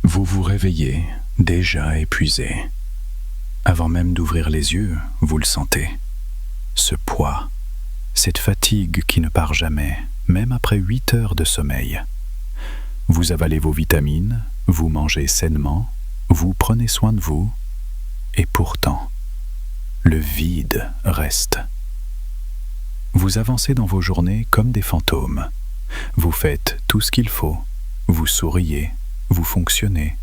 Vous vous réveillez, déjà épuisé. Avant même d'ouvrir les yeux, vous le sentez. Ce poids, cette fatigue qui ne part jamais, même après 8 heures de sommeil. Vous avalez vos vitamines, vous mangez sainement, vous prenez soin de vous, et pourtant, le vide reste. Vous avancez dans vos journées comme des fantômes. Vous faites tout ce qu'il faut, vous souriez, vous fonctionnez.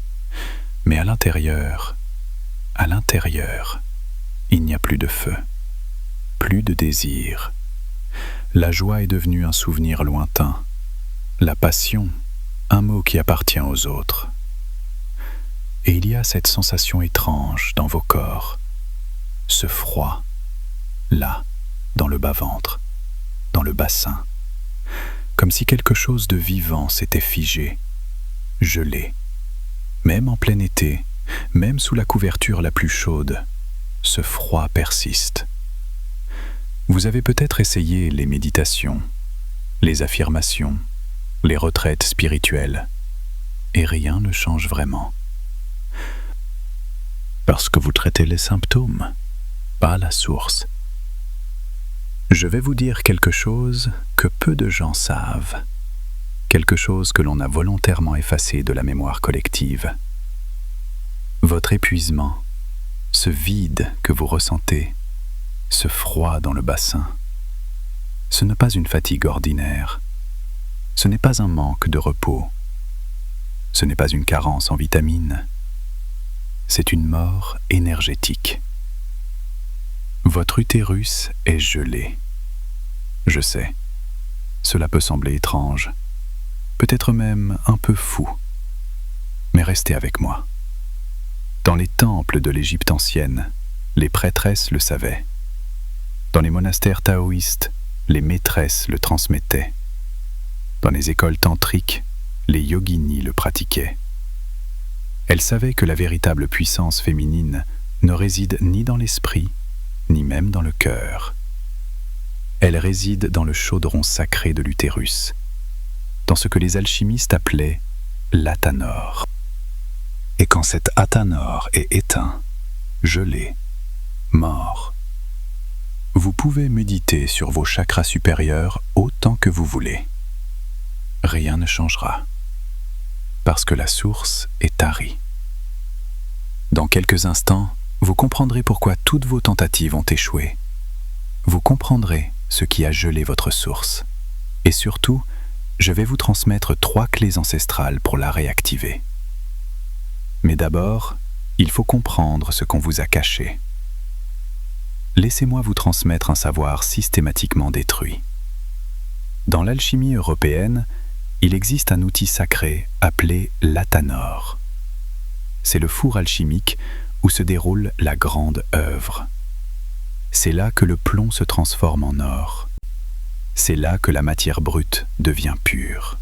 Mais à l'intérieur, il n'y a plus de feu, plus de désir. La joie est devenue un souvenir lointain. La passion, un mot qui appartient aux autres. Et il y a cette sensation étrange dans vos corps, ce froid, là, dans le bas-ventre, dans le bassin, comme si quelque chose de vivant s'était figé, gelé. Même en plein été, même sous la couverture la plus chaude, ce froid persiste. Vous avez peut-être essayé les méditations, les affirmations, les retraites spirituelles, et rien ne change vraiment. Parce que vous traitez les symptômes, pas la source. Je vais vous dire quelque chose que peu de gens savent, quelque chose que l'on a volontairement effacé de la mémoire collective. Votre épuisement, ce vide que vous ressentez, ce froid dans le bassin, ce n'est pas une fatigue ordinaire, ce n'est pas un manque de repos, ce n'est pas une carence en vitamines, c'est une mort énergétique. Votre utérus est gelé. Je sais, cela peut sembler étrange, peut-être même un peu fou, mais restez avec moi. Dans les temples de l'Égypte ancienne, les prêtresses le savaient. Dans les monastères taoïstes, les maîtresses le transmettaient. Dans les écoles tantriques, les yoginis le pratiquaient. Elles savaient que la véritable puissance féminine ne réside ni dans l'esprit, ni même dans le cœur. Elle réside dans le chaudron sacré de l'utérus, dans ce que les alchimistes appelaient l'athanor. Et quand cet athanor est éteint, gelé, mort, vous pouvez méditer sur vos chakras supérieurs autant que vous voulez. Rien ne changera, parce que la source est tarie. Dans quelques instants, vous comprendrez pourquoi toutes vos tentatives ont échoué. Vous comprendrez ce qui a gelé votre source. Et surtout, je vais vous transmettre 3 clés ancestrales pour la réactiver. Mais d'abord, il faut comprendre ce qu'on vous a caché. Laissez-moi vous transmettre un savoir systématiquement détruit. Dans l'alchimie européenne, il existe un outil sacré appelé l'athanor. C'est le four alchimique où se déroule la grande œuvre. C'est là que le plomb se transforme en or. C'est là que la matière brute devient pure.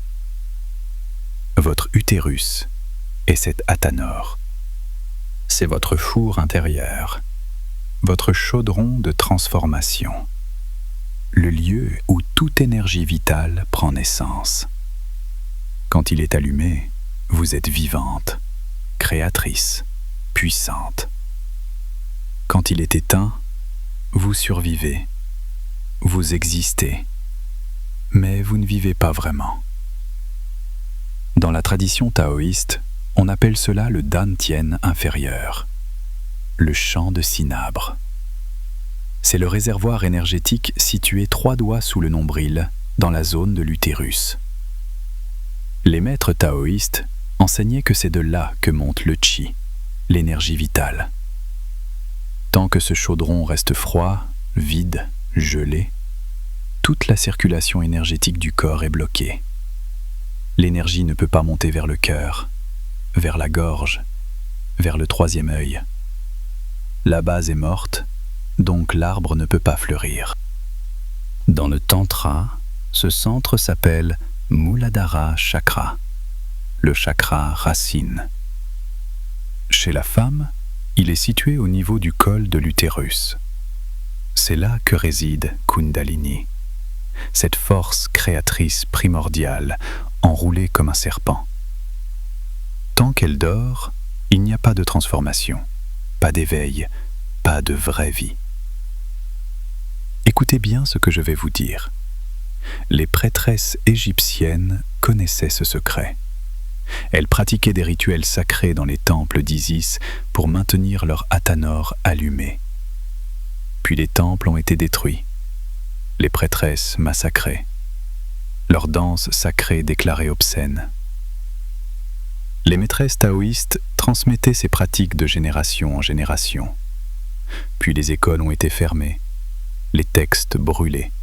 Votre utérus est cet athanor. C'est votre four intérieur, votre chaudron de transformation, le lieu où toute énergie vitale prend naissance. Quand il est allumé, vous êtes vivante, créatrice, puissante. Quand il est éteint, vous survivez, vous existez, mais vous ne vivez pas vraiment. Dans la tradition taoïste, on appelle cela le Dantian inférieur, le champ de cinabre. C'est le réservoir énergétique situé 3 doigts sous le nombril, dans la zone de l'utérus. Les maîtres taoïstes enseignaient que c'est de là que monte le chi, l'énergie vitale. Tant que ce chaudron reste froid, vide, gelé, toute la circulation énergétique du corps est bloquée. L'énergie ne peut pas monter vers le cœur, vers la gorge, vers le 3e œil. La base est morte, donc l'arbre ne peut pas fleurir. Dans le tantra, ce centre s'appelle Muladhara Chakra, le chakra racine. Chez la femme, il est situé au niveau du col de l'utérus. C'est là que réside Kundalini, cette force créatrice primordiale, enroulée comme un serpent. Tant qu'elle dort, il n'y a pas de transformation, pas d'éveil, pas de vraie vie. Écoutez bien ce que je vais vous dire. Les prêtresses égyptiennes connaissaient ce secret. Elles pratiquaient des rituels sacrés dans les temples d'Isis pour maintenir leur Athanor allumé. Puis les temples ont été détruits, les prêtresses massacrées, leurs danses sacrées déclarées obscènes. Les maîtresses taoïstes transmettaient ces pratiques de génération en génération. Puis les écoles ont été fermées, les textes brûlés,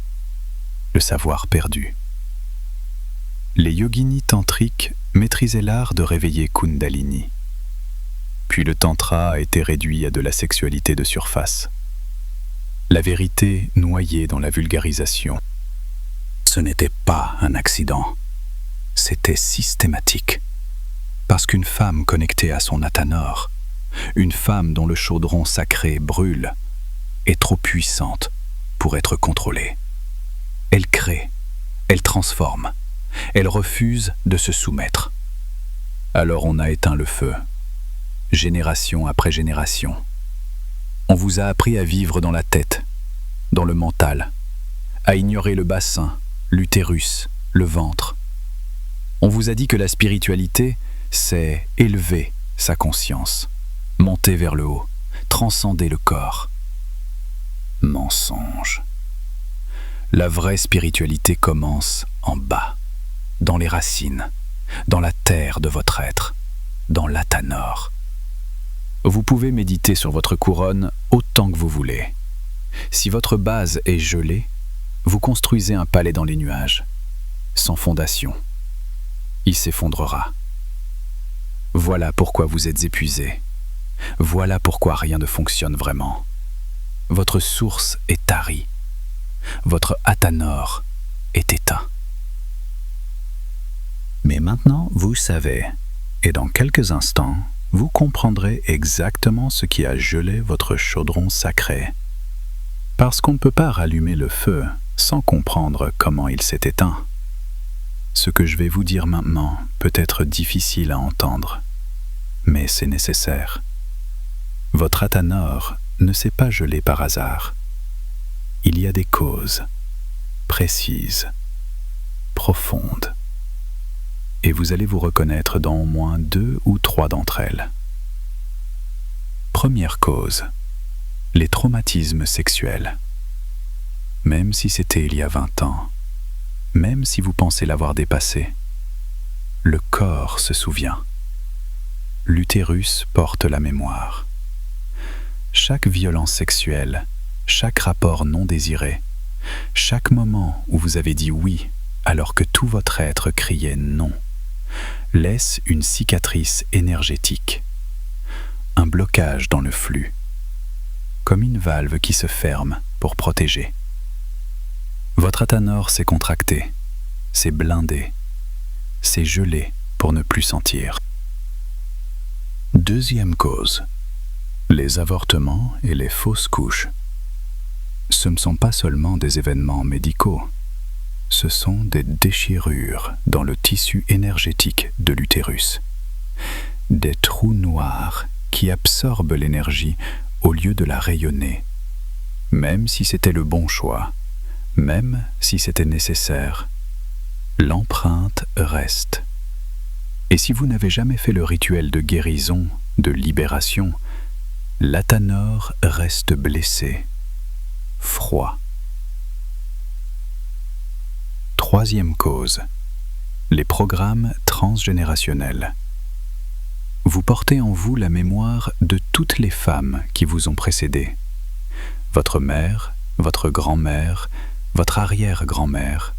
le savoir perdu. Les yoginis tantriques maîtrisaient l'art de réveiller Kundalini. Puis le tantra a été réduit à de la sexualité de surface. La vérité noyée dans la vulgarisation. Ce n'était pas un accident, c'était systématique. Parce qu'une femme connectée à son Athanor, une femme dont le chaudron sacré brûle, est trop puissante pour être contrôlée. Elle crée, elle transforme, elle refuse de se soumettre. Alors on a éteint le feu, génération après génération. On vous a appris à vivre dans la tête, dans le mental, à ignorer le bassin, l'utérus, le ventre. On vous a dit que la spiritualité, c'est élever sa conscience, monter vers le haut, transcender le corps. Mensonge. La vraie spiritualité commence en bas, dans les racines, dans la terre de votre être, dans l'Athanor. Vous pouvez méditer sur votre couronne autant que vous voulez. Si votre base est gelée, vous construisez un palais dans les nuages, sans fondation. Il s'effondrera. Voilà pourquoi vous êtes épuisé. Voilà pourquoi rien ne fonctionne vraiment. Votre source est tarie. Votre Athanor est éteint. Mais maintenant, vous savez, et dans quelques instants, vous comprendrez exactement ce qui a gelé votre chaudron sacré. Parce qu'on ne peut pas rallumer le feu sans comprendre comment il s'est éteint. Ce que je vais vous dire maintenant peut être difficile à entendre, mais c'est nécessaire. Votre Athanor ne s'est pas gelé par hasard. Il y a des causes précises, profondes, et vous allez vous reconnaître dans au moins 2 ou 3 d'entre elles. Première cause, les traumatismes sexuels. Même si c'était il y a 20 ans, même si vous pensez l'avoir dépassé, le corps se souvient. L'utérus porte la mémoire. Chaque violence sexuelle, chaque rapport non désiré, chaque moment où vous avez dit oui alors que tout votre être criait non, laisse une cicatrice énergétique, un blocage dans le flux, comme une valve qui se ferme pour protéger. Votre Athanor s'est contracté, s'est blindé, s'est gelé pour ne plus sentir. Deuxième cause, les avortements et les fausses couches. Ce ne sont pas seulement des événements médicaux, ce sont des déchirures dans le tissu énergétique de l'utérus, des trous noirs qui absorbent l'énergie au lieu de la rayonner, même si c'était le bon choix. Même si c'était nécessaire, l'empreinte reste. Et si vous n'avez jamais fait le rituel de guérison, de libération, l'Athanor reste blessé, froid. Troisième cause, les programmes transgénérationnels. Vous portez en vous la mémoire de toutes les femmes qui vous ont précédé. Votre mère, votre grand-mère, votre arrière-grand-mère,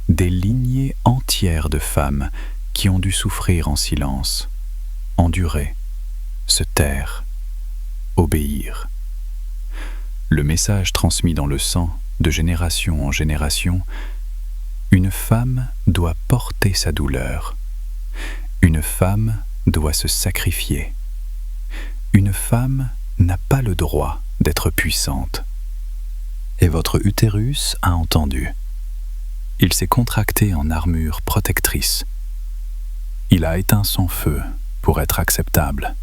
des lignées entières de femmes qui ont dû souffrir en silence, endurer, se taire, obéir. Le message transmis dans le sang, de génération en génération, une femme doit porter sa douleur. Une femme doit se sacrifier. Une femme n'a pas le droit d'être puissante. Et votre utérus a entendu. Il s'est contracté en armure protectrice. Il a éteint son feu pour être acceptable,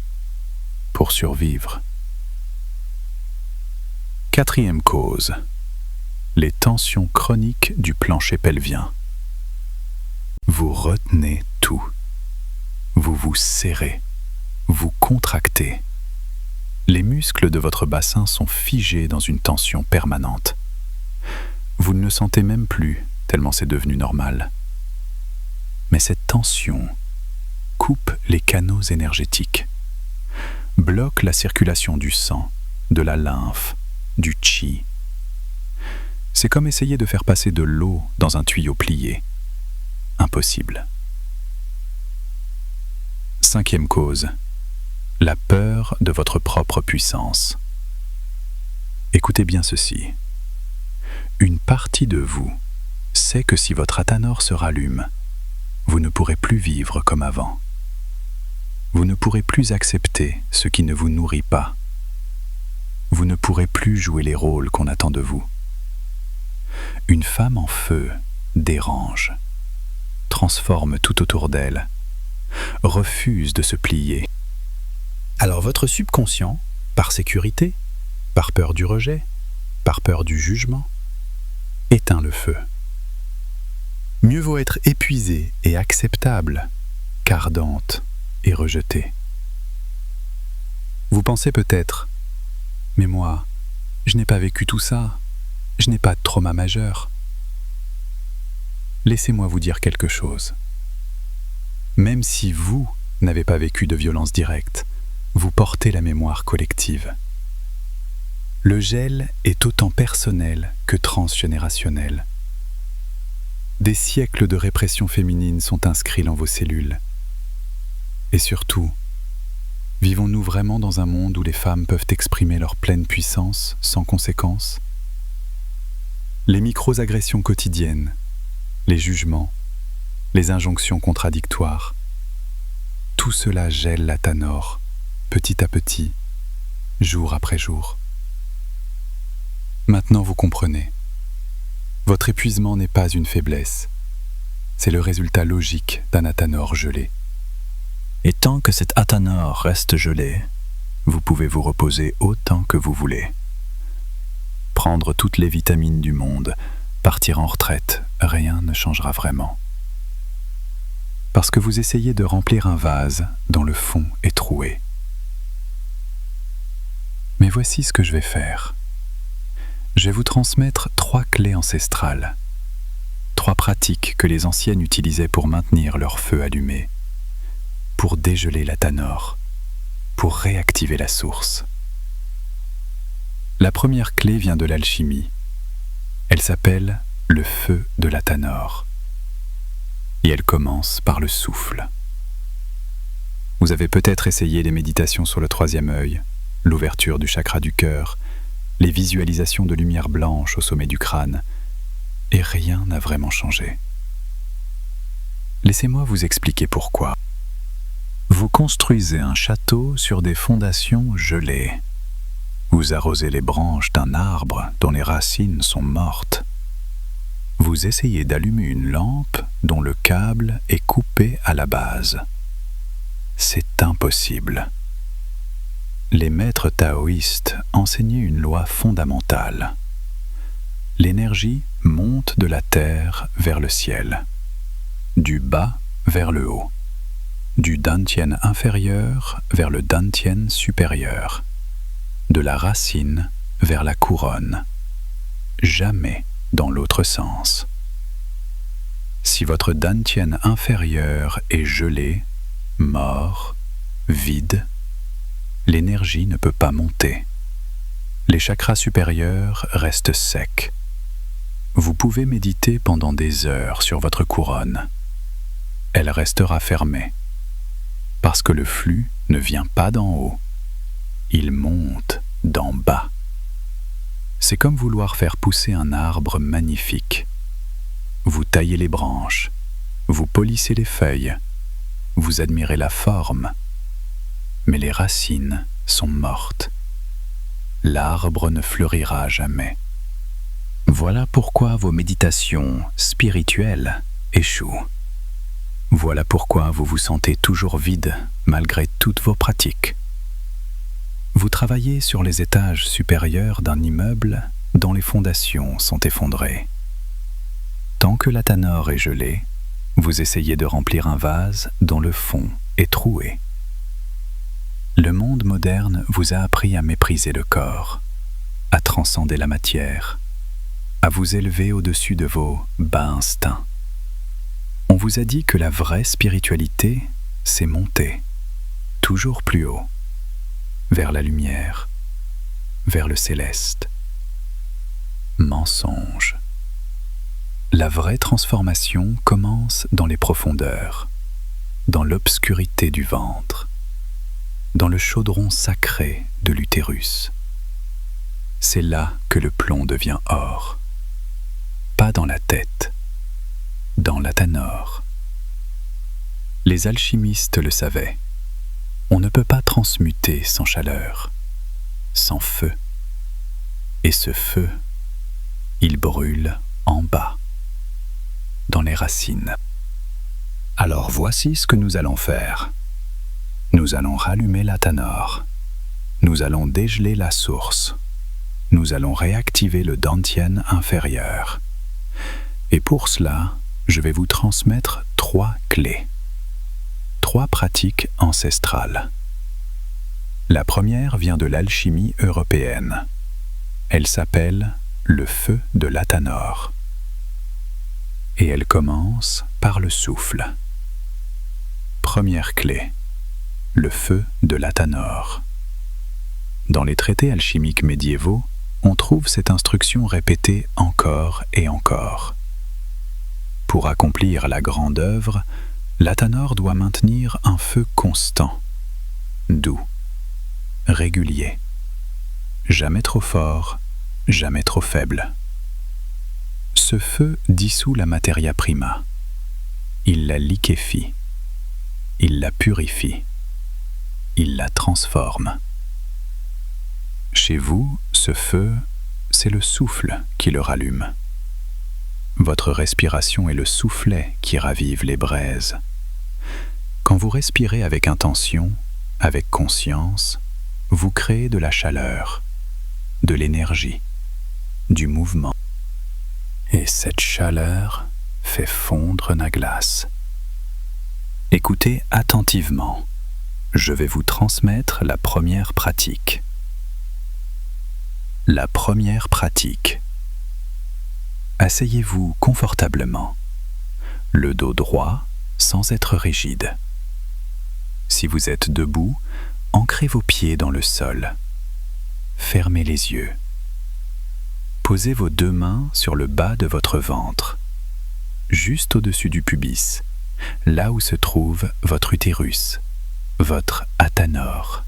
pour survivre. Quatrième cause, les tensions chroniques du plancher pelvien. Vous retenez tout. Vous vous serrez, vous contractez. Les muscles de votre bassin sont figés dans une tension permanente. Vous ne le sentez même plus, tellement c'est devenu normal. Mais cette tension coupe les canaux énergétiques, bloque la circulation du sang, de la lymphe, du chi. C'est comme essayer de faire passer de l'eau dans un tuyau plié. Impossible. Cinquième cause, la peur de votre propre puissance. Écoutez bien ceci. Une partie de vous sait que si votre athanor se rallume, vous ne pourrez plus vivre comme avant. Vous ne pourrez plus accepter ce qui ne vous nourrit pas. Vous ne pourrez plus jouer les rôles qu'on attend de vous. Une femme en feu dérange, transforme tout autour d'elle, refuse de se plier. Alors votre subconscient, par sécurité, par peur du rejet, par peur du jugement, éteint le feu. Mieux vaut être épuisé et acceptable qu'ardente et rejetée. Vous pensez peut-être, mais moi, je n'ai pas vécu tout ça, je n'ai pas de trauma majeur. Laissez-moi vous dire quelque chose. Même si vous n'avez pas vécu de violence directe, vous portez la mémoire collective. Le gel est autant personnel que transgénérationnel. Des siècles de répression féminine sont inscrits dans vos cellules. Et surtout, vivons-nous vraiment dans un monde où les femmes peuvent exprimer leur pleine puissance sans conséquence ? Les micro-agressions quotidiennes, les jugements, les injonctions contradictoires, tout cela gèle l'athanor, petit à petit, jour après jour. Maintenant vous comprenez. Votre épuisement n'est pas une faiblesse, c'est le résultat logique d'un athanor gelé. Et tant que cet athanor reste gelé, vous pouvez vous reposer autant que vous voulez. Prendre toutes les vitamines du monde, partir en retraite, rien ne changera vraiment. Parce que vous essayez de remplir un vase dont le fond est troué. Mais voici ce que je vais faire. Je vais vous transmettre 3 clés ancestrales, 3 pratiques que les anciennes utilisaient pour maintenir leur feu allumé, pour dégeler l'athanor, pour réactiver la source. La première clé vient de l'alchimie. Elle s'appelle le feu de l'athanor. Et elle commence par le souffle. Vous avez peut-être essayé les méditations sur le 3e œil, l'ouverture du chakra du cœur, les visualisations de lumière blanche au sommet du crâne, et rien n'a vraiment changé. Laissez-moi vous expliquer pourquoi. Vous construisez un château sur des fondations gelées. Vous arrosez les branches d'un arbre dont les racines sont mortes. Vous essayez d'allumer une lampe dont le câble est coupé à la base. C'est impossible. Les maîtres taoïstes enseignaient une loi fondamentale. L'énergie monte de la terre vers le ciel, du bas vers le haut, du dantian inférieur vers le dantian supérieur, de la racine vers la couronne, jamais dans l'autre sens. Si votre dantian inférieur est gelé, mort, vide, l'énergie ne peut pas monter. Les chakras supérieurs restent secs. Vous pouvez méditer pendant des heures sur votre couronne. Elle restera fermée, parce que le flux ne vient pas d'en haut. Il monte d'en bas. C'est comme vouloir faire pousser un arbre magnifique. Vous taillez les branches, vous polissez les feuilles, vous admirez la forme, mais les racines sont mortes. L'arbre ne fleurira jamais. Voilà pourquoi vos méditations spirituelles échouent. Voilà pourquoi vous vous sentez toujours vide malgré toutes vos pratiques. Vous travaillez sur les étages supérieurs d'un immeuble dont les fondations sont effondrées. Tant que la tanore est gelée, vous essayez de remplir un vase dont le fond est troué. Le monde moderne vous a appris à mépriser le corps, à transcender la matière, à vous élever au-dessus de vos bas instincts. On vous a dit que la vraie spiritualité, c'est monter, toujours plus haut, vers la lumière, vers le céleste. Mensonge. La vraie transformation commence dans les profondeurs, dans l'obscurité du ventre, dans le chaudron sacré de l'utérus. C'est là que le plomb devient or. Pas dans la tête, dans la tanore. Les alchimistes le savaient. On ne peut pas transmuter sans chaleur, sans feu. Et ce feu, il brûle en bas, dans les racines. Alors voici ce que nous allons faire. Nous allons rallumer la tanore. Nous allons dégeler la source. Nous allons réactiver le dantian inférieur. Et pour cela, je vais vous transmettre 3 clés. 3 pratiques ancestrales. La première vient de l'alchimie européenne. Elle s'appelle le feu de la tanore. Et elle commence par le souffle. Première clé, le feu de la tanore. Dans les traités alchimiques médiévaux, on trouve cette instruction répétée encore et encore. Pour accomplir la grande œuvre, la tanore doit maintenir un feu constant, doux, régulier, jamais trop fort, jamais trop faible. Ce feu dissout la materia prima. Il la liquéfie. Il la purifie. Il la transforme. Chez vous, ce feu, c'est le souffle qui le rallume. Votre respiration est le soufflet qui ravive les braises. Quand vous respirez avec intention, avec conscience, vous créez de la chaleur, de l'énergie, du mouvement. Et cette chaleur fait fondre la glace. Écoutez attentivement. Je vais vous transmettre la première pratique. La première pratique. Asseyez-vous confortablement, le dos droit sans être rigide. Si vous êtes debout, ancrez vos pieds dans le sol. Fermez les yeux. Posez vos 2 mains sur le bas de votre ventre, juste au-dessus du pubis, là où se trouve votre utérus, votre atanore.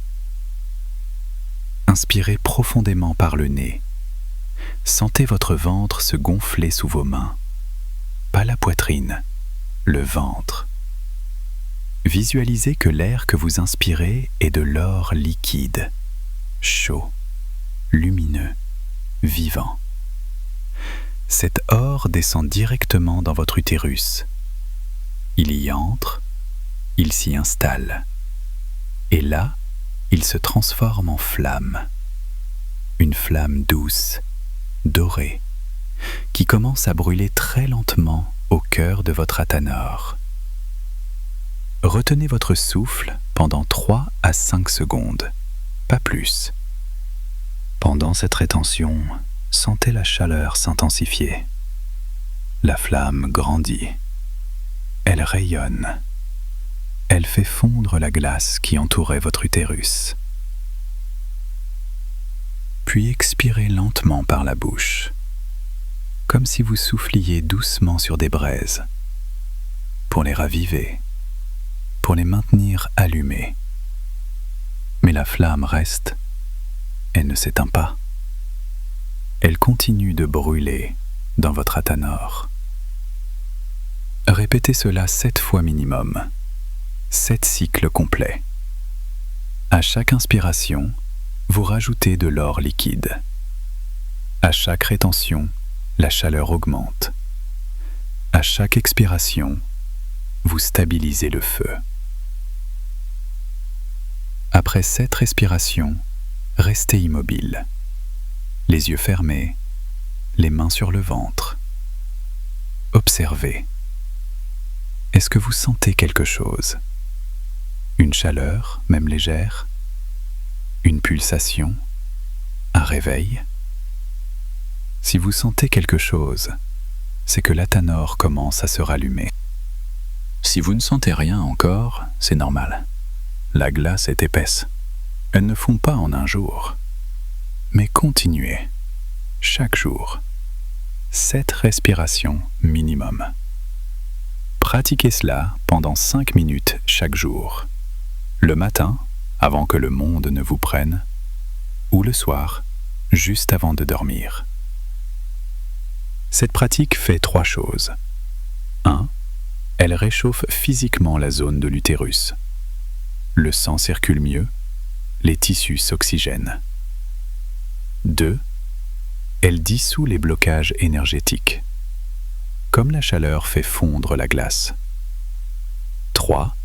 Inspirez profondément par le nez. Sentez votre ventre se gonfler sous vos mains. Pas la poitrine, le ventre. Visualisez que l'air que vous inspirez est de l'or liquide, chaud, lumineux, vivant. Cet or descend directement dans votre utérus. Il y entre, il s'y installe. Et là, il se transforme en flamme. Une flamme douce, dorée, qui commence à brûler très lentement au cœur de votre atanore. Retenez votre souffle pendant 3 à 5 secondes, pas plus. Pendant cette rétention, sentez la chaleur s'intensifier. La flamme grandit. Elle rayonne. Elle fait fondre la glace qui entourait votre utérus. Puis expirez lentement par la bouche, comme si vous souffliez doucement sur des braises, pour les raviver, pour les maintenir allumées. Mais la flamme reste, elle ne s'éteint pas. Elle continue de brûler dans votre atanore. Répétez cela 7 fois minimum, 7 cycles complets. À chaque inspiration, vous rajoutez de l'or liquide. À chaque rétention, la chaleur augmente. À chaque expiration, vous stabilisez le feu. Après 7 respirations, restez immobile, les yeux fermés, les mains sur le ventre. Observez. Est-ce que vous sentez quelque chose? Une chaleur, même légère? Une pulsation? Un réveil? Si vous sentez quelque chose, c'est que l'athanor commence à se rallumer. Si vous ne sentez rien encore, c'est normal. La glace est épaisse. Elle ne fond pas en un jour. Mais continuez, chaque jour. 7 respirations minimum. Pratiquez cela pendant 5 minutes chaque jour. Le matin, avant que le monde ne vous prenne, ou le soir, juste avant de dormir. Cette pratique fait 3 choses. 1. Elle réchauffe physiquement la zone de l'utérus. Le sang circule mieux, les tissus s'oxygènent. 2. Elle dissout les blocages énergétiques, comme la chaleur fait fondre la glace. 3.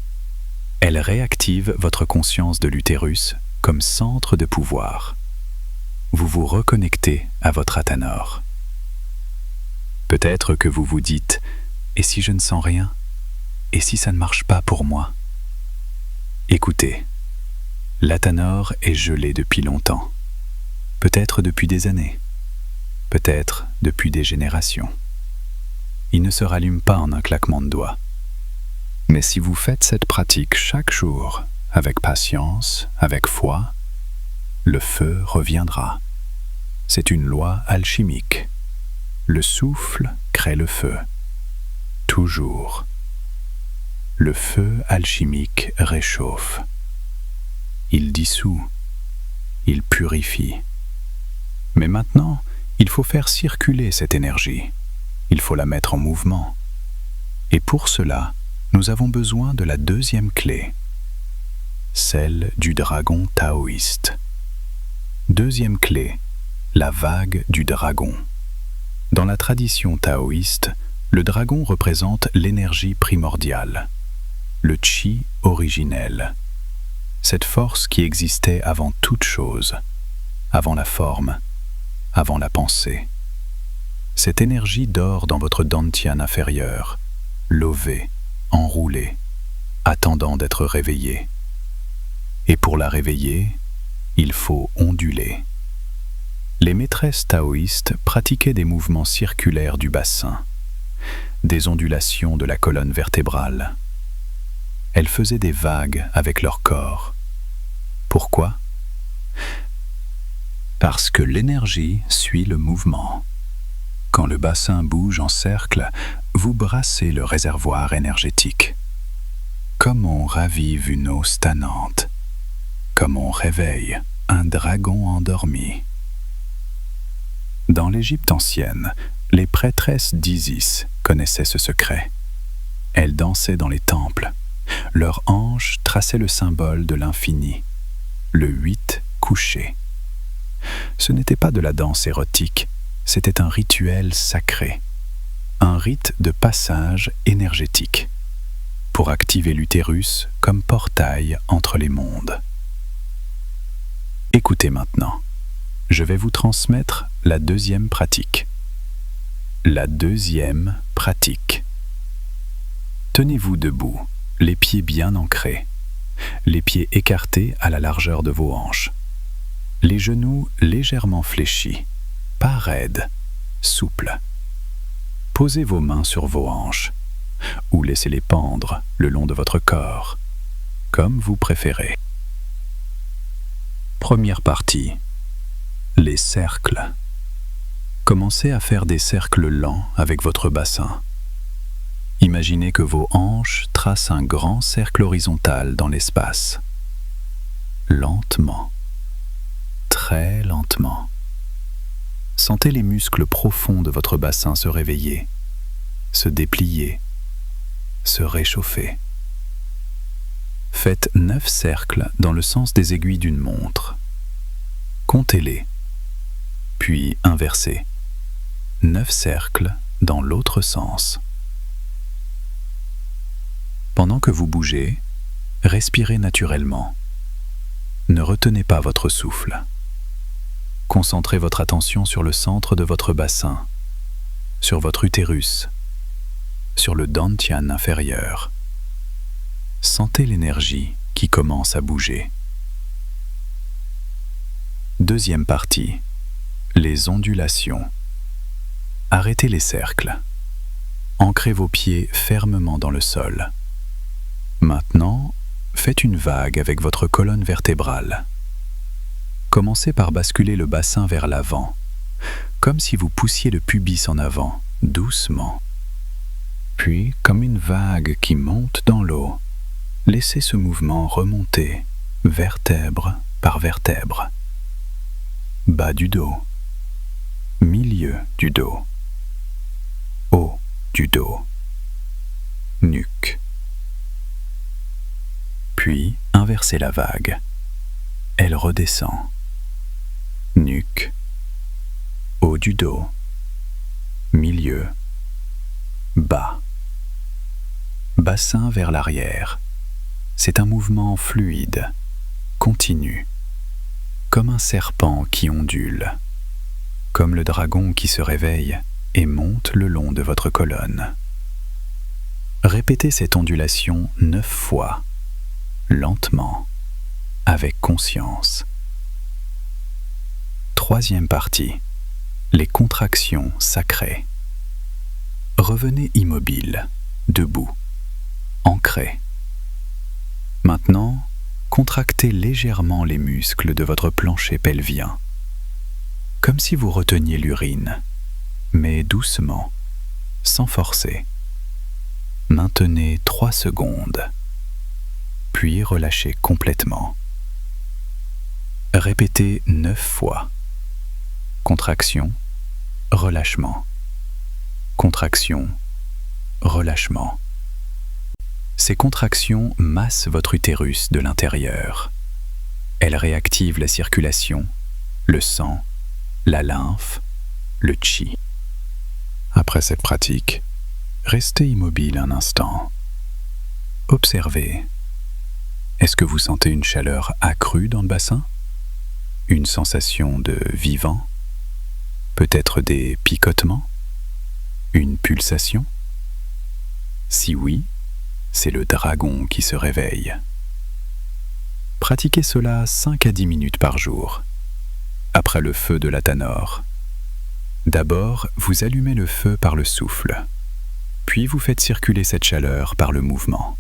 Elle réactive votre conscience de l'utérus comme centre de pouvoir. Vous vous reconnectez à votre athanor. Peut-être que vous vous dites « Et si je ne sens rien? Et si ça ne marche pas pour moi ?» Écoutez, l'athanor est gelé depuis longtemps, peut-être depuis des années, peut-être depuis des générations. Il ne se rallume pas en un claquement de doigts. Mais si vous faites cette pratique chaque jour, avec patience, avec foi, le feu reviendra. C'est une loi alchimique. Le souffle crée le feu. Toujours. Le feu alchimique réchauffe. Il dissout. Il purifie. Mais maintenant, il faut faire circuler cette énergie. Il faut la mettre en mouvement. Et pour cela, nous avons besoin de la deuxième clé, celle du dragon taoïste. Deuxième clé, la vague du dragon. Dans la tradition taoïste, le dragon représente l'énergie primordiale, le chi originel, cette force qui existait avant toute chose, avant la forme, avant la pensée. Cette énergie dort dans votre dantian inférieur, lovée, enroulée, attendant d'être réveillée. Et pour la réveiller, il faut onduler. Les maîtresses taoïstes pratiquaient des mouvements circulaires du bassin, des ondulations de la colonne vertébrale. Elles faisaient des vagues avec leur corps. Pourquoi? Parce que l'énergie suit le mouvement. Quand le bassin bouge en cercle, vous brassez le réservoir énergétique. Comme on ravive une eau stagnante, comme on réveille un dragon endormi. Dans l'Égypte ancienne, les prêtresses d'Isis connaissaient ce secret. Elles dansaient dans les temples. Leurs hanches traçaient le symbole de l'infini, le 8 couché. Ce n'était pas de la danse érotique, c'était un rituel sacré, un rite de passage énergétique, pour activer l'utérus comme portail entre les mondes. Écoutez maintenant, je vais vous transmettre la deuxième pratique. La deuxième pratique. Tenez-vous debout, les pieds bien ancrés, les pieds écartés à la largeur de vos hanches, les genoux légèrement fléchis, pas raides, souples. Posez vos mains sur vos hanches, ou laissez-les pendre le long de votre corps, comme vous préférez. Première partie. Les cercles. Commencez à faire des cercles lents avec votre bassin. Imaginez que vos hanches tracent un grand cercle horizontal dans l'espace. Lentement. Très lentement. Sentez les muscles profonds de votre bassin se réveiller, se déplier, se réchauffer. Faites 9 cercles dans le sens des aiguilles d'une montre. Comptez-les, puis inversez. 9 cercles dans l'autre sens. Pendant que vous bougez, respirez naturellement. Ne retenez pas votre souffle. Concentrez votre attention sur le centre de votre bassin, sur votre utérus, sur le dantian inférieur. Sentez l'énergie qui commence à bouger. Deuxième partie, les ondulations. Arrêtez les cercles. Ancrez vos pieds fermement dans le sol. Maintenant, faites une vague avec votre colonne vertébrale. Commencez par basculer le bassin vers l'avant, comme si vous poussiez le pubis en avant, doucement. Puis, comme une vague qui monte dans l'eau, laissez ce mouvement remonter, vertèbre par vertèbre. Bas du dos, milieu du dos, haut du dos, nuque. Puis, inversez la vague. Elle redescend. Nuque, haut du dos, milieu, bas. Bassin vers l'arrière. C'est un mouvement fluide, continu, comme un serpent qui ondule, comme le dragon qui se réveille et monte le long de votre colonne. Répétez cette ondulation 9 fois, lentement, avec conscience. Troisième partie, les contractions sacrées. Revenez immobile, debout, ancré. Maintenant, contractez légèrement les muscles de votre plancher pelvien, comme si vous reteniez l'urine, mais doucement, sans forcer. Maintenez 3 secondes, puis relâchez complètement. Répétez 9 fois. Contraction, relâchement. Contraction, relâchement. Ces contractions massent votre utérus de l'intérieur. Elles réactivent la circulation, le sang, la lymphe, le chi. Après cette pratique, restez immobile un instant. Observez. Est-ce que vous sentez une chaleur accrue dans le bassin? Une sensation de vivant? Peut-être des picotements? Une pulsation? Si oui, c'est le dragon qui se réveille. Pratiquez cela 5 à 10 minutes par jour, après le feu de la Tanor. D'abord, vous allumez le feu par le souffle, puis vous faites circuler cette chaleur par le mouvement.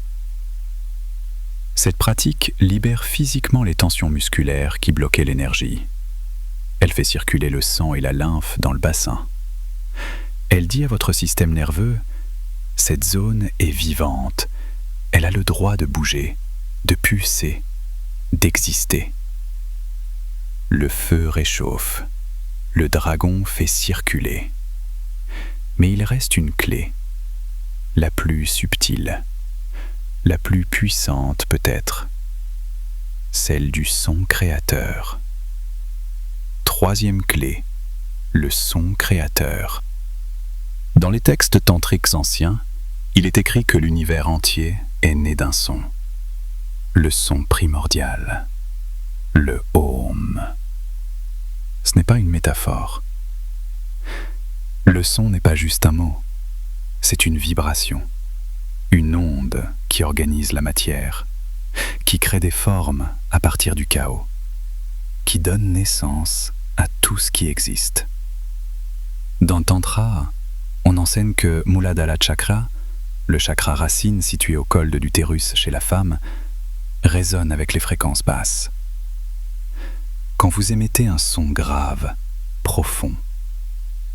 Cette pratique libère physiquement les tensions musculaires qui bloquaient l'énergie. Elle fait circuler le sang et la lymphe dans le bassin. Elle dit à votre système nerveux: cette zone est vivante, elle a le droit de bouger, de pulser, d'exister. Le feu réchauffe, le dragon fait circuler. Mais il reste une clé, la plus subtile, la plus puissante peut-être, celle du son créateur. Troisième clé, le son créateur. Dans les textes tantriques anciens, il est écrit que l'univers entier est né d'un son. Le son primordial, le Om. Ce n'est pas une métaphore. Le son n'est pas juste un mot, c'est une vibration, une onde qui organise la matière, qui crée des formes à partir du chaos, qui donne naissance à tout ce qui existe. Dans le Tantra, on enseigne que Muladhara Chakra, le chakra racine situé au col de l'utérus chez la femme, résonne avec les fréquences basses. Quand vous émettez un son grave, profond,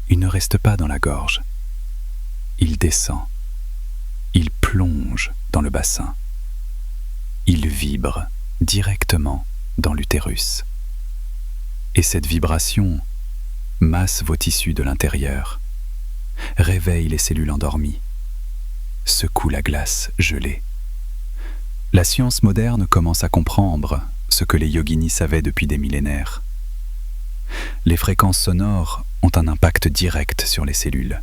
il ne reste pas dans la gorge. Il descend. Il plonge dans le bassin. Il vibre directement dans l'utérus. Et cette vibration masse vos tissus de l'intérieur, réveille les cellules endormies, secoue la glace gelée. La science moderne commence à comprendre ce que les yoginis savaient depuis des millénaires. Les fréquences sonores ont un impact direct sur les cellules.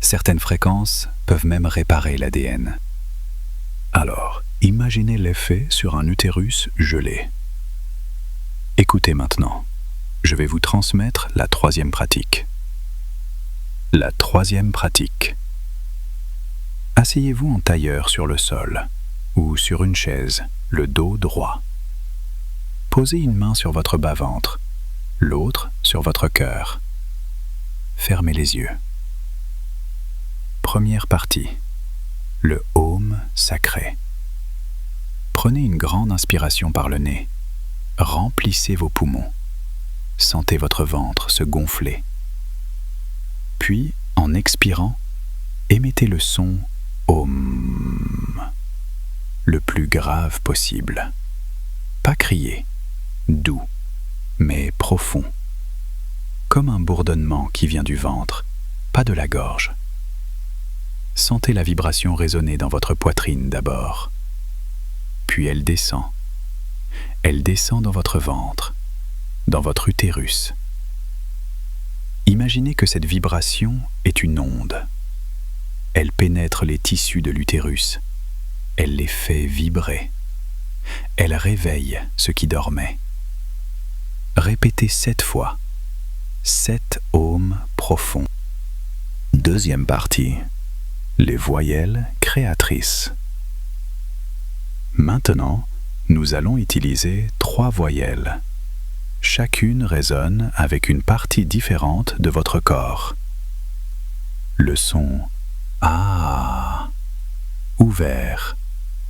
Certaines fréquences peuvent même réparer l'ADN, Alors, imaginez l'effet sur un utérus gelé. Écoutez maintenant, je vais vous transmettre la troisième pratique. La troisième pratique. Asseyez-vous en tailleur sur le sol ou sur une chaise, le dos droit. Posez une main sur votre bas-ventre, l'autre sur votre cœur. Fermez les yeux. Première partie. Le Om sacré. Prenez une grande inspiration par le nez. Remplissez vos poumons. Sentez votre ventre se gonfler. Puis, en expirant, émettez le son Om, le plus grave possible. Pas crier, doux, mais profond. Comme un bourdonnement qui vient du ventre, pas de la gorge. Sentez la vibration résonner dans votre poitrine d'abord. Puis elle descend. Elle descend dans votre ventre, dans votre utérus. Imaginez que cette vibration est une onde. Elle pénètre les tissus de l'utérus. Elle les fait vibrer. Elle réveille ce qui dormait. Répétez 7 fois. 7 ohms profonds. Deuxième partie. Les voyelles créatrices. Maintenant, nous allons utiliser 3 voyelles. Chacune résonne avec une partie différente de votre corps. Le son A, ouvert,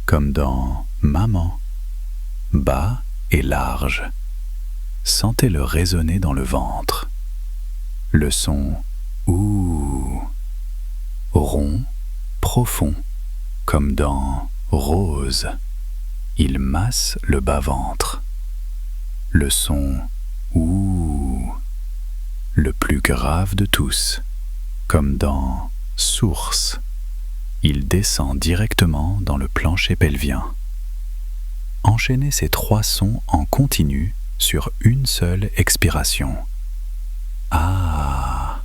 comme dans maman, bas et large. Sentez-le résonner dans le ventre. Le son OU, rond, profond, comme dans rose. Il masse le bas-ventre. Le son OU, le plus grave de tous, comme dans source. Il descend directement dans le plancher pelvien. Enchaînez ces 3 sons en continu sur une seule expiration. Ah,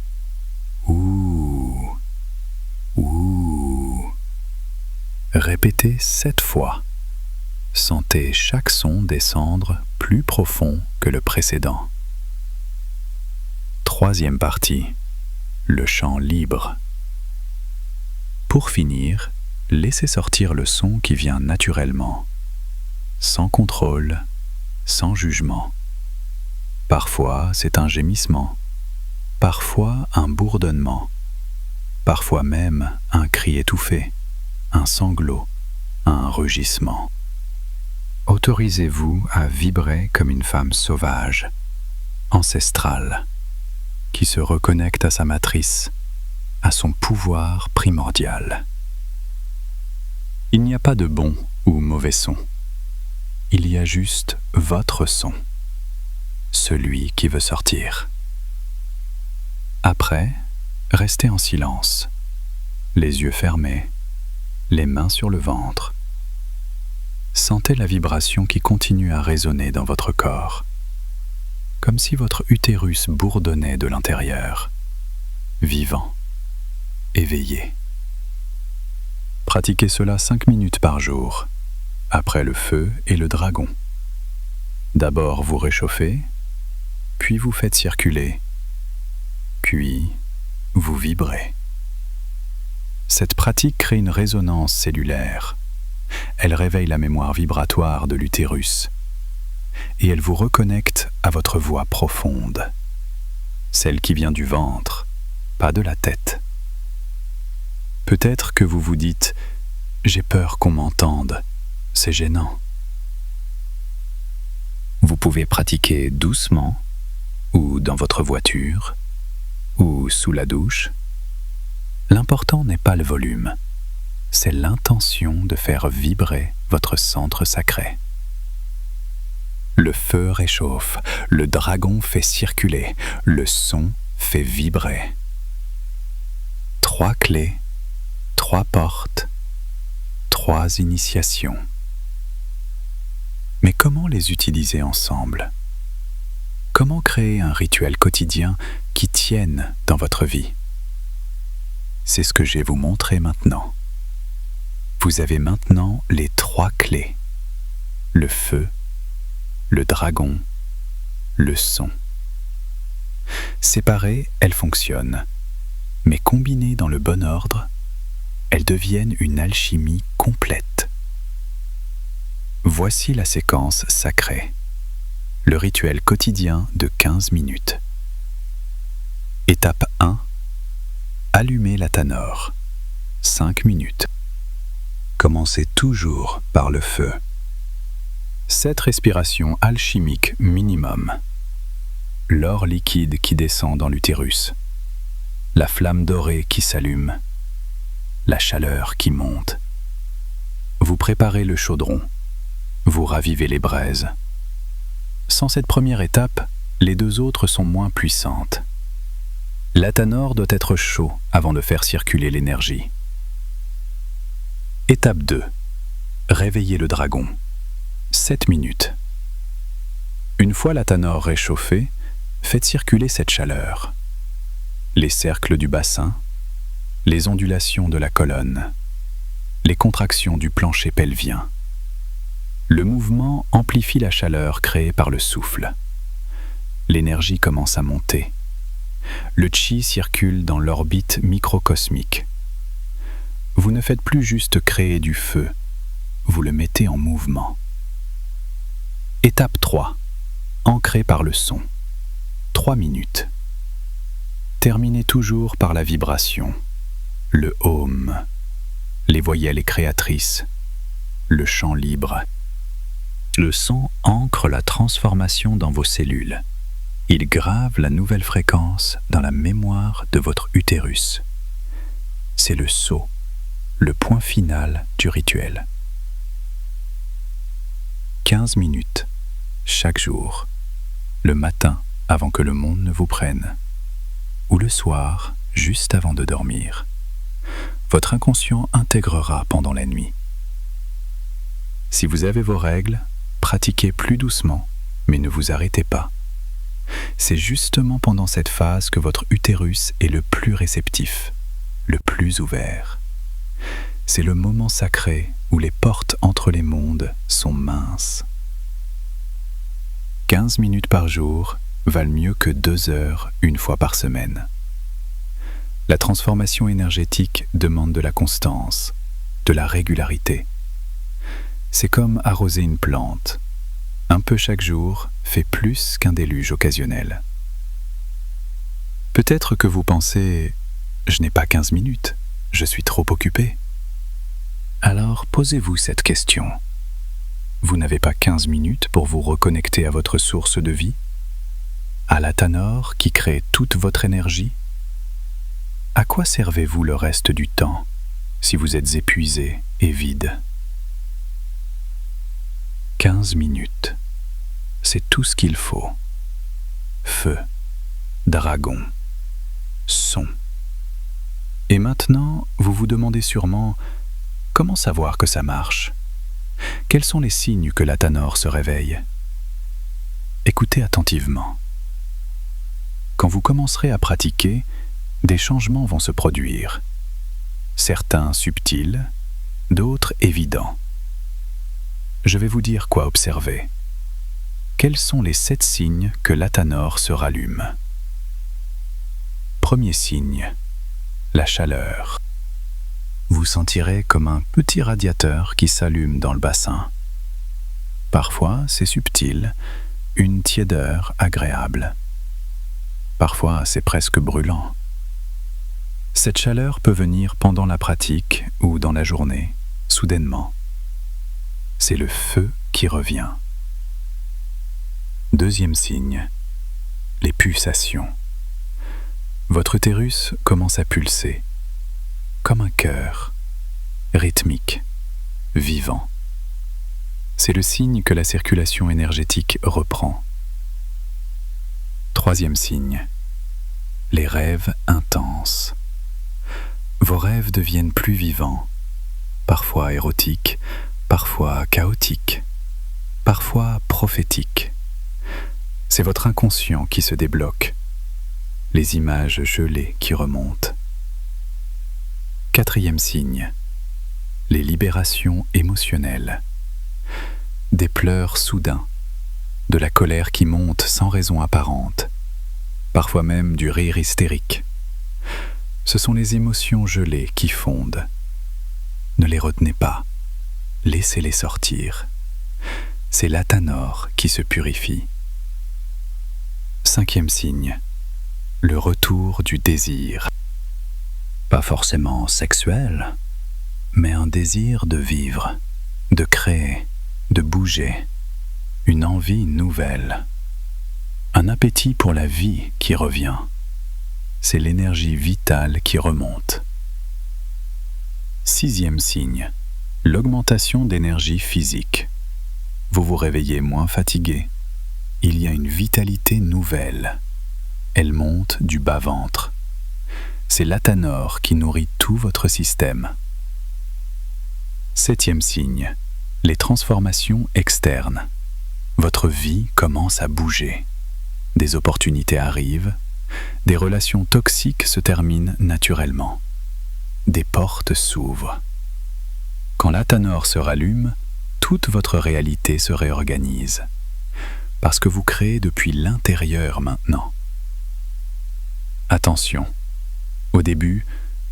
ouh, ouh. Répétez 7 fois. Sentez chaque son descendre plus profond que le précédent. Troisième partie. Le chant libre. Pour finir, laissez sortir le son qui vient naturellement, sans contrôle, sans jugement. Parfois, c'est un gémissement, parfois un bourdonnement, parfois même un cri étouffé, un sanglot, un rugissement. Autorisez-vous à vibrer comme une femme sauvage, ancestrale, qui se reconnecte à sa matrice, à son pouvoir primordial. Il n'y a pas de bon ou mauvais son. Il y a juste votre son, celui qui veut sortir. Après, restez en silence, les yeux fermés, les mains sur le ventre. Sentez la vibration qui continue à résonner dans votre corps, comme si votre utérus bourdonnait de l'intérieur, vivant, éveillé. Pratiquez cela 5 minutes par jour, après le feu et le dragon. D'abord vous réchauffez, puis vous faites circuler, puis vous vibrez. Cette pratique crée une résonance cellulaire. Elle réveille la mémoire vibratoire de l'utérus et elle vous reconnecte à votre voix profonde, celle qui vient du ventre, pas de la tête. Peut-être que vous vous dites « J'ai peur qu'on m'entende, c'est gênant ». Vous pouvez pratiquer doucement, ou dans votre voiture, ou sous la douche. L'important n'est pas le volume, c'est l'intention de faire vibrer votre centre sacré. Le feu réchauffe, le dragon fait circuler, le son fait vibrer. 3 clés, 3 portes, 3 initiations. Mais comment les utiliser ensemble? Comment créer un rituel quotidien qui tienne dans votre vie? C'est ce que je vais vous montrer maintenant. Vous avez maintenant les 3 clés. Le feu, le dragon, le son. Séparées, elles fonctionnent, mais combinées dans le bon ordre, elles deviennent une alchimie complète. Voici la séquence sacrée, le rituel quotidien de 15 minutes. Étape 1. Allumer la tanore. 5 minutes. Commencez toujours par le feu. 7 respirations alchimiques minimum. L'or liquide qui descend dans l'utérus. La flamme dorée qui s'allume. La chaleur qui monte. Vous préparez le chaudron. Vous ravivez les braises. Sans cette première étape, les 2 autres sont moins puissantes. La tanore doit être chaud avant de faire circuler l'énergie. Étape 2. Réveillez le dragon. 7 minutes. Une fois la tanore réchauffée, faites circuler cette chaleur. Les cercles du bassin, les ondulations de la colonne, les contractions du plancher pelvien. Le mouvement amplifie la chaleur créée par le souffle. L'énergie commence à monter. Le chi circule dans l'orbite microcosmique. Vous ne faites plus juste créer du feu, vous le mettez en mouvement. Étape 3. Ancré par le son. 3 minutes. Terminez toujours par la vibration, le home, les voyelles créatrices, le chant libre. Le son ancre la transformation dans vos cellules. Il grave la nouvelle fréquence dans la mémoire de votre utérus. C'est le sceau, le point final du rituel. 15 minutes, chaque jour, le matin avant que le monde ne vous prenne, ou le soir, juste avant de dormir. Votre inconscient intégrera pendant la nuit. Si vous avez vos règles, pratiquez plus doucement, mais ne vous arrêtez pas. C'est justement pendant cette phase que votre utérus est le plus réceptif, le plus ouvert. C'est le moment sacré où les portes entre les mondes sont minces. 15 minutes par jour valent mieux que 2 heures une fois par semaine. La transformation énergétique demande de la constance, de la régularité. C'est comme arroser une plante. Un peu chaque jour fait plus qu'un déluge occasionnel. Peut-être que vous pensez « Je n'ai pas 15 minutes, je suis trop occupé ». Alors posez-vous cette question. Vous n'avez pas 15 minutes pour vous reconnecter à votre source de vie, à la tanore qui crée toute votre énergie? À quoi servez-vous le reste du temps si vous êtes épuisé et vide? 15 minutes, c'est tout ce qu'il faut. Feu, dragon, son. Et maintenant, vous vous demandez sûrement comment savoir que ça marche? Quels sont les signes que la tanore se réveille? Écoutez attentivement. Quand vous commencerez à pratiquer, des changements vont se produire. Certains subtils, d'autres évidents. Je vais vous dire quoi observer. Quels sont les 7 signes que la tanore se rallume? Premier signe, la chaleur. Vous sentirez comme un petit radiateur qui s'allume dans le bassin. Parfois, c'est subtil, une tiédeur agréable. Parfois, c'est presque brûlant. Cette chaleur peut venir pendant la pratique ou dans la journée, soudainement. C'est le feu qui revient. Deuxième signe, les pulsations. Votre utérus commence à pulser, comme un cœur, rythmique, vivant. C'est le signe que la circulation énergétique reprend. Troisième signe, les rêves intenses. Vos rêves deviennent plus vivants, parfois érotiques, parfois chaotiques, parfois prophétiques. C'est votre inconscient qui se débloque, les images gelées qui remontent. Quatrième signe, les libérations émotionnelles, des pleurs soudains, de la colère qui monte sans raison apparente, parfois même du rire hystérique. Ce sont les émotions gelées qui fondent. Ne les retenez pas, laissez-les sortir. C'est l'Athanor qui se purifie. 5e signe, le retour du désir. Pas forcément sexuel, mais un désir de vivre, de créer, de bouger, une envie nouvelle, un appétit pour la vie qui revient. C'est l'énergie vitale qui remonte. 6e signe, l'augmentation d'énergie physique. Vous vous réveillez moins fatigué. Il y a une vitalité nouvelle. Elle monte du bas-ventre. C'est l'Athanor qui nourrit tout votre système. 7e signe, les transformations externes. Votre vie commence à bouger. Des opportunités arrivent, des relations toxiques se terminent naturellement. Des portes s'ouvrent. Quand l'Athanor se rallume, toute votre réalité se réorganise. Parce que vous créez depuis l'intérieur maintenant. Attention, au début,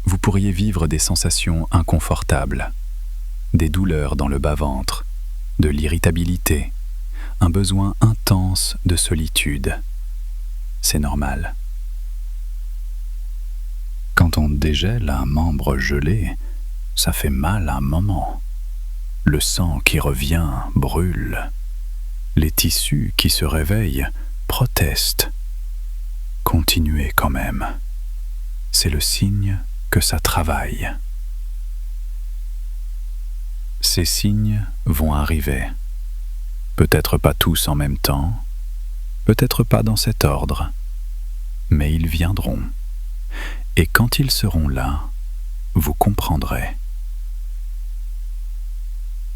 vous pourriez vivre des sensations inconfortables, des douleurs dans le bas-ventre, de l'irritabilité, un besoin intense de solitude. C'est normal. Quand on dégèle un membre gelé, ça fait mal un moment. Le sang qui revient brûle. Les tissus qui se réveillent protestent. Continuez quand même. C'est le signe que ça travaille. Ces signes vont arriver. Peut-être pas tous en même temps, peut-être pas dans cet ordre, mais ils viendront. Et quand ils seront là, vous comprendrez.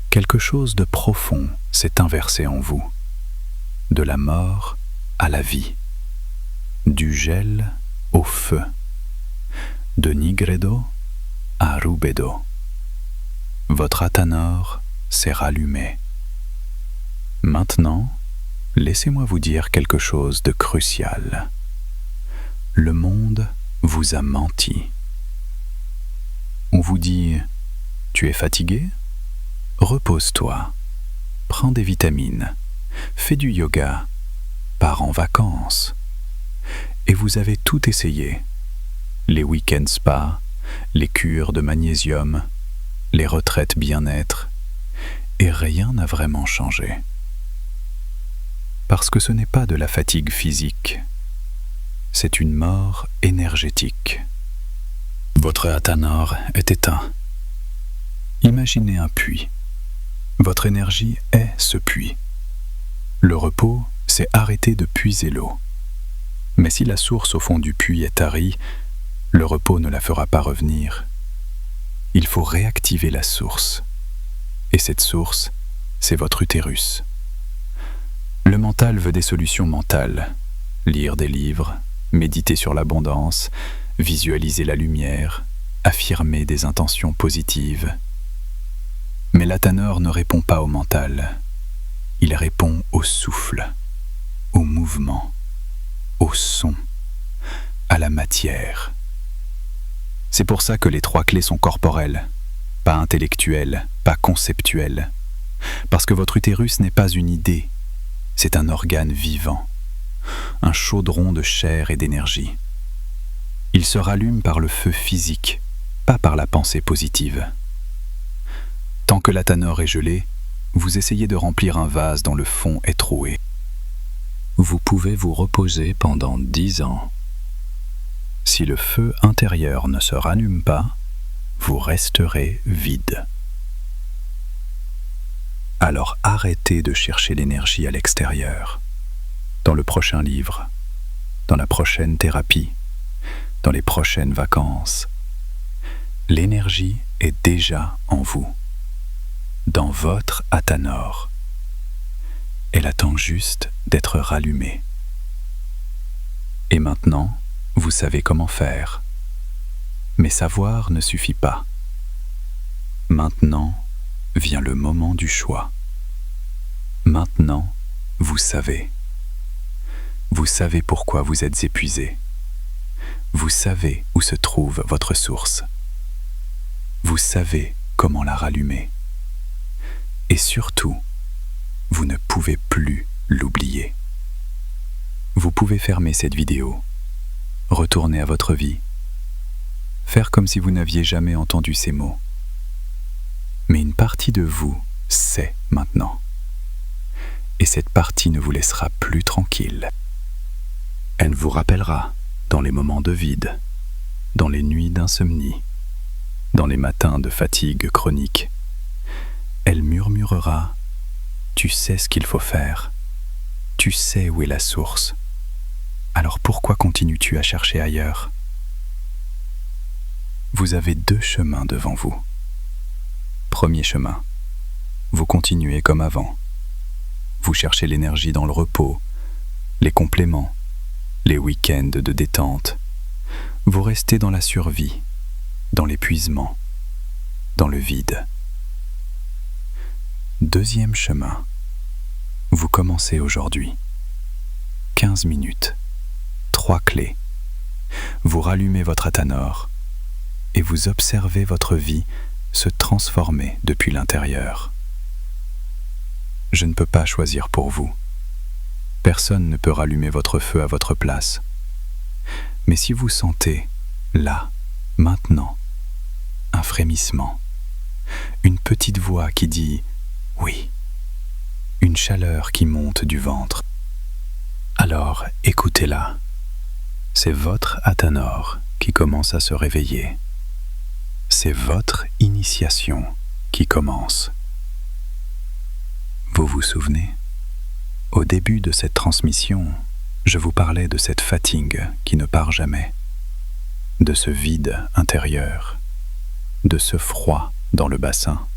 Quelque chose de profond s'est inversé en vous, de la mort à la vie, du gel au feu, de Nigredo à Rubedo. Votre Athanor s'est rallumé. Maintenant, laissez-moi vous dire quelque chose de crucial. Le monde vous a menti. On vous dit « Tu es fatigué ? Repose-toi, prends des vitamines, fais du yoga, pars en vacances. » Et vous avez tout essayé. Les week-ends spa, les cures de magnésium, les retraites bien-être, et rien n'a vraiment changé. Parce que ce n'est pas de la fatigue physique, c'est une mort énergétique. Votre Athanor est éteint. Imaginez un puits. Votre énergie est ce puits. Le repos, c'est arrêter de puiser l'eau. Mais si la source au fond du puits est tarie, le repos ne la fera pas revenir. Il faut réactiver la source. Et cette source, c'est votre utérus. Le mental veut des solutions mentales. Lire des livres, méditer sur l'abondance, visualiser la lumière, affirmer des intentions positives. Mais l'Athanor ne répond pas au mental. Il répond au souffle, au mouvement, au son, à la matière. C'est pour ça que les 3 clés sont corporelles, pas intellectuelles, pas conceptuelles. Parce que votre utérus n'est pas une idée, c'est un organe vivant, un chaudron de chair et d'énergie. Il se rallume par le feu physique, pas par la pensée positive. Tant que l'Athanor est gelé, vous essayez de remplir un vase dont le fond est troué. Vous pouvez vous reposer pendant 10 ans. Si le feu intérieur ne se rallume pas, vous resterez vide. Alors arrêtez de chercher l'énergie à l'extérieur. Dans le prochain livre, dans la prochaine thérapie, dans les prochaines vacances. L'énergie est déjà en vous, dans votre Athanor. Elle attend juste d'être rallumée. Et maintenant, vous savez comment faire. Mais savoir ne suffit pas. Maintenant vient le moment du choix. Maintenant, vous savez. Vous savez pourquoi vous êtes épuisé. Vous savez où se trouve votre source. Vous savez comment la rallumer. Et surtout, vous ne pouvez plus l'oublier. Vous pouvez fermer cette vidéo, retourner à votre vie, faire comme si vous n'aviez jamais entendu ces mots. Mais une partie de vous sait maintenant. Et cette partie ne vous laissera plus tranquille. Elle vous rappellera dans les moments de vide, dans les nuits d'insomnie, dans les matins de fatigue chronique. Elle murmurera « Tu sais ce qu'il faut faire. Tu sais où est la source. Alors pourquoi continues-tu à chercher ailleurs ?» Vous avez 2 chemins devant vous. Premier chemin, vous continuez comme avant. Vous cherchez l'énergie dans le repos, les compléments, les week-ends de détente. Vous restez dans la survie, dans l'épuisement, dans le vide. Deuxième chemin, vous commencez aujourd'hui. 15 minutes, 3 clés. Vous rallumez votre Athanor et vous observez votre vie se transformer depuis l'intérieur. Je ne peux pas choisir pour vous. Personne ne peut rallumer votre feu à votre place. Mais si vous sentez, là, maintenant, un frémissement, une petite voix qui dit « oui », une chaleur qui monte du ventre, alors écoutez-la. C'est votre Athanor qui commence à se réveiller. C'est votre initiation qui commence. Vous vous souvenez ? Au début de cette transmission, je vous parlais de cette fatigue qui ne part jamais, de ce vide intérieur, de ce froid dans le bassin,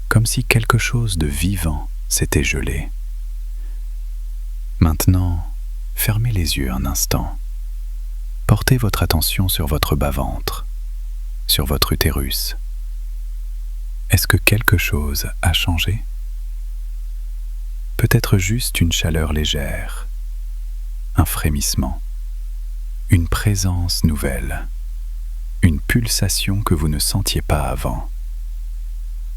comme si quelque chose de vivant s'était gelé. Maintenant, fermez les yeux un instant. Portez votre attention sur votre bas-ventre, sur votre utérus. Est-ce que quelque chose a changé ? Peut-être juste une chaleur légère, un frémissement, une présence nouvelle, une pulsation que vous ne sentiez pas avant.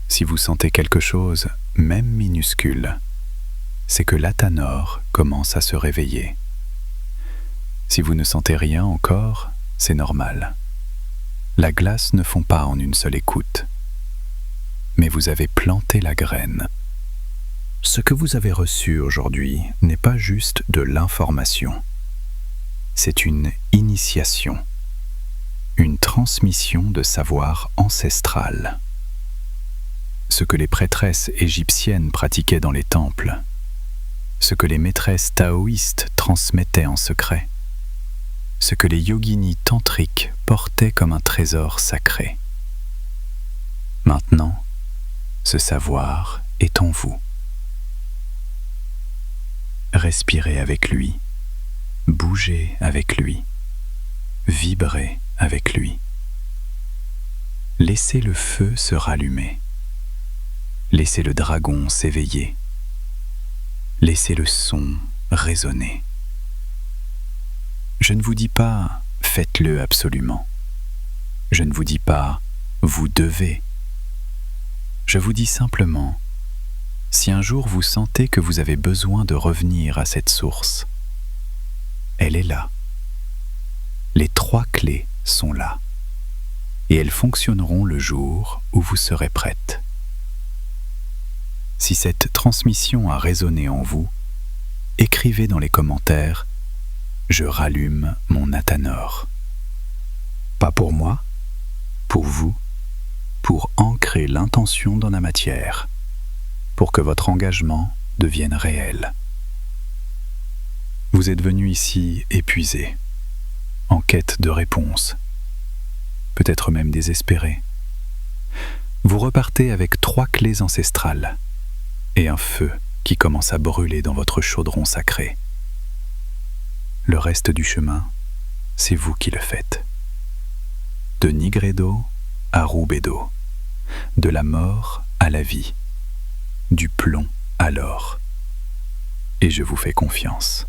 Si vous sentez quelque chose, même minuscule, c'est que l'Athanor commence à se réveiller. Si vous ne sentez rien encore, c'est normal. La glace ne fond pas en une seule écoute. Mais vous avez planté la graine. Ce que vous avez reçu aujourd'hui n'est pas juste de l'information. C'est une initiation, une transmission de savoir ancestral. Ce que les prêtresses égyptiennes pratiquaient dans les temples, ce que les maîtresses taoïstes transmettaient en secret, ce que les yoginis tantriques portaient comme un trésor sacré. Maintenant, ce savoir est en vous. Respirez avec lui, bougez avec lui, vibrez avec lui. Laissez le feu se rallumer. Laissez le dragon s'éveiller. Laissez le son résonner. Je ne vous dis pas « faites-le absolument ». Je ne vous dis pas « vous devez ». Je vous dis simplement « si un jour vous sentez que vous avez besoin de revenir à cette source, elle est là. Les 3 clés sont là. Et elles fonctionneront le jour où vous serez prête. Si cette transmission a résonné en vous, écrivez dans les commentaires « Je rallume mon Athanor ». Pas pour moi, pour vous, pour ancrer l'intention dans la matière, pour que votre engagement devienne réel. Vous êtes venu ici épuisé, en quête de réponses, peut-être même désespéré. Vous repartez avec 3 clés ancestrales et un feu qui commence à brûler dans votre chaudron sacré. Le reste du chemin, c'est vous qui le faites. De Nigredo à Rubedo, de la mort à la vie, du plomb à l'or. Et je vous fais confiance.